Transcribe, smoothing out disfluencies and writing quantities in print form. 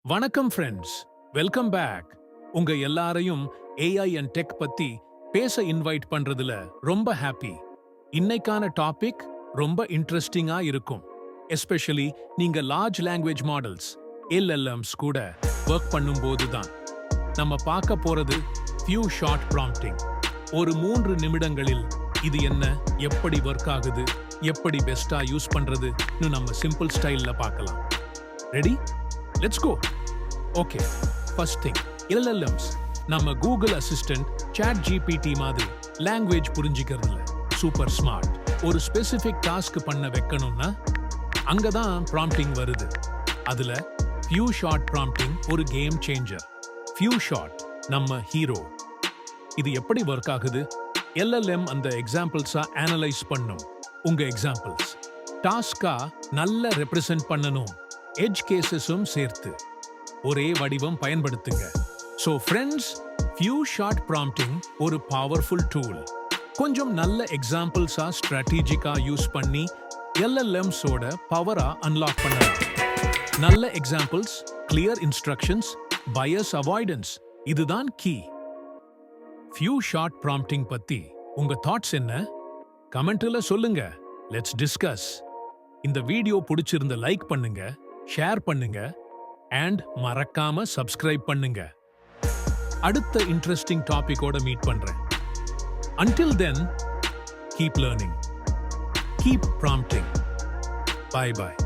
வணக்கம் friends, welcome back. உங்க எல்லாரையும் ஏஐ அண்ட் டெக் பத்தி பேச இன்வைட் பண்றதுல ரொம்ப ஹாப்பி. இன்னைக்கான டாபிக் ரொம்ப இன்ட்ரெஸ்டிங்கா இருக்கும். எஸ்பெஷலி நீங்க லார்ஜ் லாங்குவேஜ் மாடல்ஸ் LLMs கூட ஒர்க் பண்ணும்போது தான். நம்ம பார்க்க போறது ஃபியூ ஷார்ட் ப்ராம்ப்டிங். ஒரு 3 நிமிடங்களில் இது என்ன, எப்படி ஒர்க் ஆகுது, எப்படி பெஸ்டா யூஸ் பண்றதுன்னு நம்ம சிம்பிள் ஸ்டைல்ல பார்க்கலாம். Ready? Let's go. Okay, first thing, LLMs நம்ம கூகுள் அசிஸ்டன்ட், சாட் ஜிபிடி மாதிரி லாங்குவேஜ் புரிஞ்சிக்கிறதுல சூப்பர் ஸ்மார்ட். ஒரு ஸ்பெசிஃபிக் டாஸ்க் பண்ண வைக்கணும்னா அங்கதான் ப்ராம்ப்டிங் வருது. அதுல ஃபியூ ஷார்ட் ப்ராம்ப்டிங் ஒரு கேம் சேஞ்சர். ஃபியூ ஷார்ட் நம்ம ஹீரோ. இது எப்படி ஒர்க் ஆகுது? LLM அந்த எக்ஸாம்பிள்ஸா அனலைஸ் பண்ணும். உங்க எக்ஸாம்பிள்ஸ் டாஸ்கா நல்ல ரெப்ரசன்ட் பண்ணணும், எட்ஜ் கேசஸும் சேர்த்து ஒரே வடிவம் பயன்படுத்துங்க. So friends, few shot prompting ஒரு பவர்ஃபுல் டூல். கொஞ்சம் நல்ல எக்ஸாம்பிள்ஸா ஸ்ட்ராட்டஜிக்கா யூஸ் பண்ணி LLMஸோட பவரா அன்லாக் பண்ணலாம். நல்ல examples, clear instructions, bias avoidance, இதுதான் கீ. ஃபியூ ஷார்ட் ப்ராம்ப்டிங் பத்தி உங்க தாட்ஸ் என்ன? கமெண்ட்ல சொல்லுங்க. Let's discuss. இந்த வீடியோ பிடிச்சிருந்த லைக் பண்ணுங்க, ஷேர் பண்ணுங்க அண்ட் மறக்காம சப்ஸ்கிரைப் பண்ணுங்க. அடுத்த இன்ட்ரெஸ்டிங் டாபிக்கோட மீட் பண்றேன். Until then, keep learning, keep prompting. Bye bye.